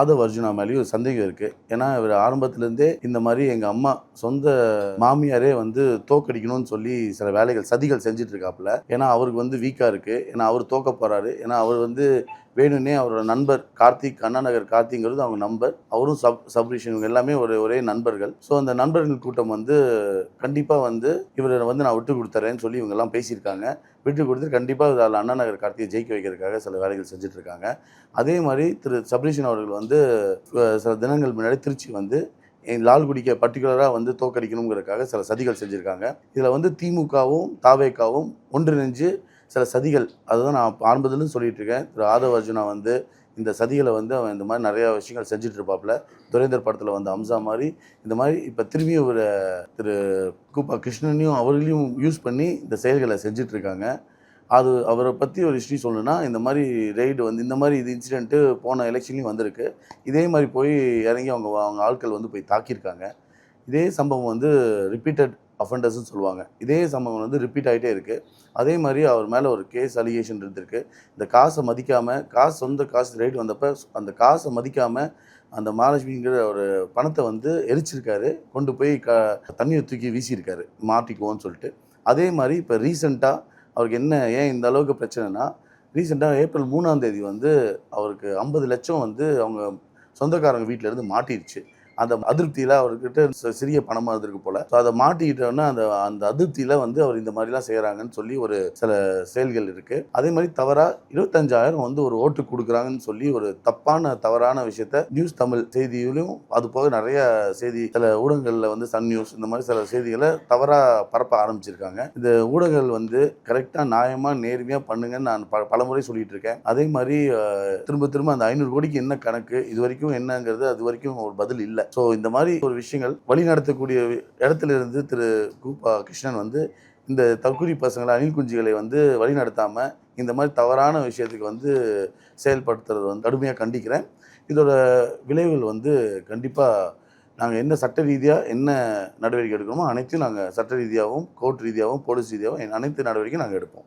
ஆதவ் அர்ஜுனா மேலேயும் ஒரு சந்தேகம் இருக்குது. ஏன்னா இவர் ஆரம்பத்துலேருந்தே இந்த மாதிரி எங்கள் அம்மா சொந்த மாமியாரே வந்து தோக்கடிக்கணும்னு சொல்லி சில வேலைகள் சதிகள் செஞ்சுட்டு இருக்காப்புல. ஏன்னா அவருக்கு வந்து வீக்காக இருக்குது. ஏன்னா அவர் தோக்க போகிறாரு. ஏன்னா அவர் வந்து வேணும்னே அவரோட நண்பர் கார்த்திக், அண்ணா நகர் கார்த்திங்கிறது அவங்க நண்பர். அவரும் சப்ரீஷன் இவங்க எல்லாமே ஒரே நண்பர்கள். ஸோ அந்த நண்பர்கள் கூட்டம் வந்து கண்டிப்பாக வந்து இவரை வந்து நான் விட்டு கொடுத்துறேன்னு சொல்லி இவங்கெல்லாம் பேசியிருக்காங்க. விட்டு கொடுத்து கண்டிப்பாக அதில் அண்ணா நகர் கார்த்தியை ஜெயிக்க வைக்கிறதுக்காக சில வேலைகள் செஞ்சுட்டு இருக்காங்க. அதே மாதிரி திரு சப்ரீஷன் அவர்கள் வந்து சில தினங்கள் முன்னாடி திருச்சி வந்து லால்குடிக்க பர்டிகுலராக வந்து தோற்கடிக்கணுங்கிறதுக்காக சில சதிகள் செஞ்சுருக்காங்க. இதில் வந்து திமுகவும் தாவேக்காவும் ஒன்றிணைஞ்சு சில சதிகள், அதுதான் நான் ஆரம்பத்துலேருந்து சொல்லிட்டு இருக்கேன். திரு ஆதவ் அர்ஜுனா வந்து இந்த சதிகளை வந்து அவன் இந்த மாதிரி நிறையா விஷயங்கள் செஞ்சுட்டு இருப்பாப்புல. துரைந்தர் படத்தில் வந்து அம்சா மாதிரி இந்த மாதிரி இப்போ திரும்பியும் ஒரு திரு கூப்பா கிருஷ்ணனையும் அவர்களையும் யூஸ் பண்ணி இந்த செயல்களை செஞ்சிட்ருக்காங்க. அது அவரை பற்றி ஒரு ஹிஸ்ட்ரி சொல்லணுன்னா, இந்த மாதிரி ரெய்டு வந்து இந்த மாதிரி இது இன்சிடென்ட்டு போன எலெக்ஷன்லேயும் வந்திருக்கு. இதே மாதிரி போய் இறங்கி அவங்க ஆட்கள் வந்து போய் தாக்கியிருக்காங்க. இதே சம்பவம் வந்து ரிப்பீட்டட் அஃபெண்டர்ஸ்ன்னு சொல்லுவாங்க. இதே சம்பவம் வந்து ரிப்பீட் ஆகிட்டே இருக்குது. அதே மாதிரி அவர் மேலே ஒரு கேஸ் அலிகேஷன் இருந்திருக்கு. இந்த காசை மதிக்காமல் சொந்த காசு ரெய்டு வந்தப்போ அந்த காசை மதிக்காமல் அந்த மகாலட்சுமிங்கிற ஒரு பணத்தை வந்து எரிச்சிருக்காரு. கொண்டு போய் தண்ணியை தூக்கி வீசியிருக்காரு மாட்டிக்குவோன்னு சொல்லிட்டு. அதே மாதிரி இப்போ ரீசெண்டாக அவருக்கு ஏன் இந்த அளவுக்கு பிரச்சனைனா, ரீசெண்டாக ஏப்ரல் 3ஆம் தேதி வந்து அவருக்கு 50 லட்சம் வந்து அவங்க சொந்தக்காரங்க வீட்டிலேருந்து மாட்டிருச்சு. அந்த அதிருப்தியில் அவர்கிட்ட சிறிய பணமாக இருந்திருக்கு போல். ஸோ அதை மாட்டிக்கிட்டோன்னா அந்த அந்த அதிருப்தியில் வந்து அவர் இந்த மாதிரிலாம் செய்கிறாங்கன்னு சொல்லி ஒரு சில செயல்கள் இருக்குது. அதே மாதிரி தவறாக 25,000 வந்து ஒரு ஓட்டு கொடுக்குறாங்கன்னு சொல்லி ஒரு தவறான விஷயத்த நியூஸ் தமிழ் செய்தியிலும் அது போக நிறைய செய்தி சில ஊடகங்களில் வந்து சன் நியூஸ் இந்த மாதிரி சில செய்திகளை தவறாக பரப்ப ஆரம்பிச்சிருக்காங்க. இந்த ஊடகங்கள் வந்து கரெக்டாக நியாயமாக நேர்மையாக பண்ணுங்கன்னு நான் பலமுறை சொல்லிட்டு இருக்கேன். அதே மாதிரி திரும்ப அந்த 500 கோடிக்கு என்ன கணக்கு இது வரைக்கும் என்னங்கிறது அது வரைக்கும் ஒரு பதில் இல்லை. ஸோ இந்த மாதிரி ஒரு விஷயங்கள் வழி நடத்தக்கூடிய இடத்துல இருந்து திரு கூப்பா கிருஷ்ணன் வந்து இந்த தற்கொலை பசங்களை அணில் குஞ்சுகளை வந்து வழி நடத்தாமல் இந்த மாதிரி தவறான விஷயத்துக்கு வந்து செயல்படுத்துறது வந்து கடுமையாக கண்டிக்கிறேன். இதோட விளைவுகள் வந்து கண்டிப்பாக நாங்கள் என்ன சட்ட ரீதியாக என்ன நடவடிக்கை எடுக்கணுமோ அனைத்தையும் நாங்கள் சட்ட ரீதியாகவும் கோர்ட் ரீதியாகவும் போலீஸ் ரீதியாகவும் அனைத்து நடவடிக்கையும் நாங்கள் எடுப்போம்.